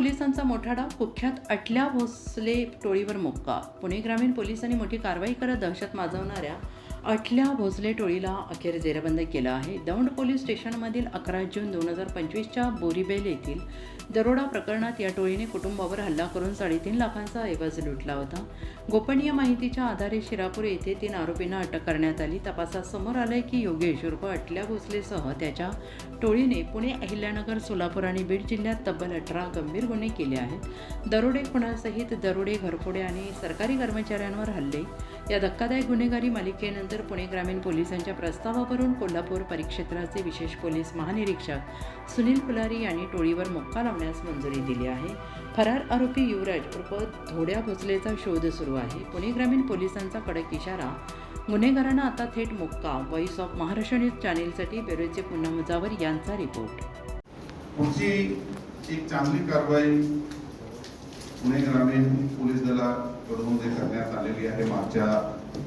पोलिसांचा मोठा डाव, कुख्यात अटल्या भोसले टोळीवर मोक्का. पुणे ग्रामीण पोलिसांनी मोठी कारवाई करत दहशत माजवणाऱ्या अटल्या भोसले टोळीला अखेर जेरबंद केलं आहे. दौंड पोलीस स्टेशनमधील 11 जून 2025च्या बोरीबेल येथील दरोडा प्रकरणात या टोळीने कुटुंबावर हल्ला करून 3.5 लाखांचा ऐवज लुटला होता. गोपनीय माहितीच्या आधारे शिरापूर येथे 3 आरोपींना अटक करण्यात आली. तपासात समोर आलंय की योगेश उर्फ अटल्या भोसलेसह त्याच्या टोळीने पुणे, अहिल्यानगर, सोलापूर आणि बीड जिल्ह्यात तब्बल 18 गंभीर गुन्हे केले आहेत. दरोडे, खुणासहित दरोडे, घरफोडे आणि सरकारी कर्मचाऱ्यांवर हल्ले या धक्कादायक गुन्हेगारी मालिकेनंतर पुणे ग्रामीण पोलिसांच्या प्रस्तावावरून कोल्हापूर परिक्षेत्राचे विशेष पोलीस महानिरीक्षक सुनील पुलारी यांनी टोळीवर मोक्का लावण्यास मंजुरी दिली आहे. फरार आरोपी युवराज उर्फ धोड्या भोसलेचा शोध सुरू आहे. पुणे ग्रामीण पोलिसांचा कडक इशारा, गुन्हेगारांना आता थेट मोक्का. व्हॉइस ऑफ महाराष्ट्र न्यूज चॅनेलसाठी बेरोजचे पुन्हा मुजावर यांचा रिपोर्ट. पुढची एक चांगली कारवाई पुणे ग्रामीण पोलीस दलाकडून जे करण्यात आलेली आहे, मागच्या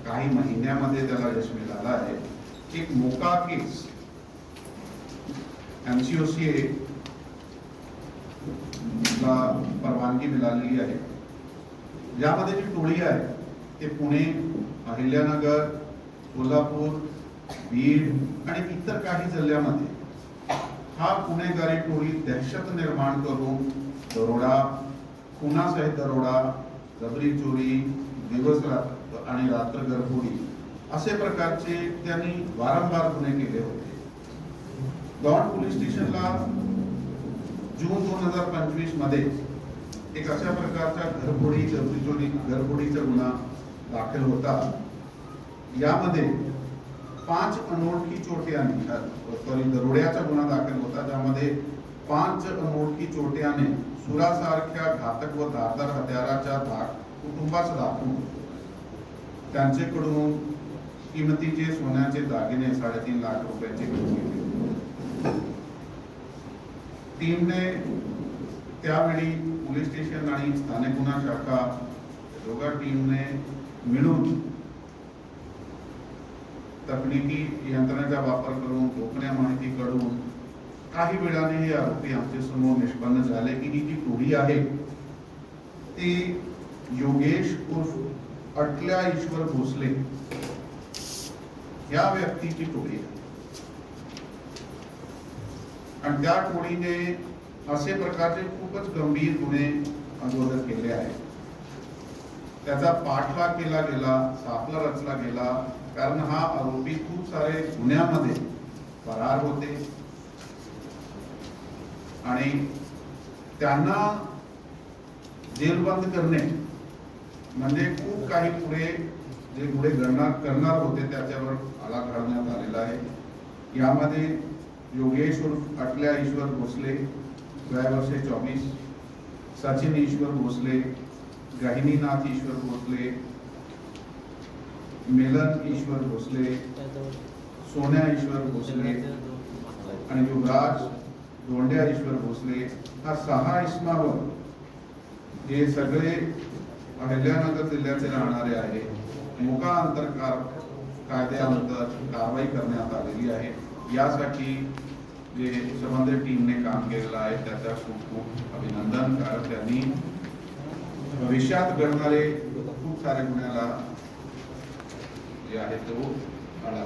काही महिन्यामध्ये त्याला यश मिळालं आहे. एक मोका केस MCOCA ला परवानगी मिळालेली आहे. यामध्ये जी टोळी आहे ते पुणे, अहिल्यानगर, कोल्हापूर, बीड आणि इतर काही जिल्ह्यामध्ये हा गुन्हेगारी टोळी दहशत निर्माण करून दरोडा, खुनासहित दरोडा, जबरी चोरी, दिवस आणि रात्र घरफोडी असे प्रकारचे त्यांनी वारंवार गुन्हे केले होते. दौंड पोलीस स्टेशनला जून 2025 मध्ये एक अशा प्रकारचा घरफोडी, जबरी चोरी, घरफोडीचा गुन्हा दाखल होता. यामध्ये 5 अनोळखी चोरट्यांनी दरोड्याचा गुन्हा दाखल होता, ज्यामध्ये 5 अनोळखी चोरट्याने सुरासारख्या घातक व धारदार हत्याराच्या कुटुंबास दाखवून त्यांच्याकडून किमतीचे सोन्याचे दागिने 3.5 लाख रुपयाचे घेतले. टीमने त्यावेळी पोलीस स्टेशन आणि स्थानिक गुन्हा शाखा दोघा टीमने मिळून तकनिकी यंत्रणेचा वापर करून, गोपनीय माहिती कळून काही वेळाने हे आरोपी आमच्या समोर निष्पन्न झाले की ही जी टोळी आहे ती योगेश उर्फ अटल्या ईश्वर भोसले या व्यक्तीची टोळी आहे. आणि त्या टोळीने असे प्रकारचे खूपच गंभीर गुन्हे अगोदर केले आहेत. त्याचा पाठलाग केला गेला, सापळा रचला गेला, कारण हा आरोपी खूप सारे गुन्ह्यामध्ये फरार होते आणि त्यांना जेलबंद करणे म्हणजे खूप काही पुढे जे गुन्हे करणार होते त्याच्यावर आळा घालण्यात आलेला आहे. यामध्ये योगेश उर्फ अटल्या ईश्वर भोसले, वय वर्ष 24, सचिन ईश्वर भोसले, गहिनीनाथ ईश्वर भोसले, मिलन ईश्वर भोसले, सोन्या ईश्वर भोसले आणि युवराज धोंड्या ईश्वर भोसले, हा 6 इसमावर हे सगळे अहिल्यानगर जिल्ह्याचे राहणारे आहे. मोका अंतर्गत कायद्याअंतर कारवाई करण्यात आलेली आहे. यासाठी जे संबंधित टीमने काम केलेलं आहे त्याचा खूप खूप अभिनंदन, कारण त्यांनी भविष्यात घडणारे खूप सारे गुन्ह्याला जे आहे तो आळा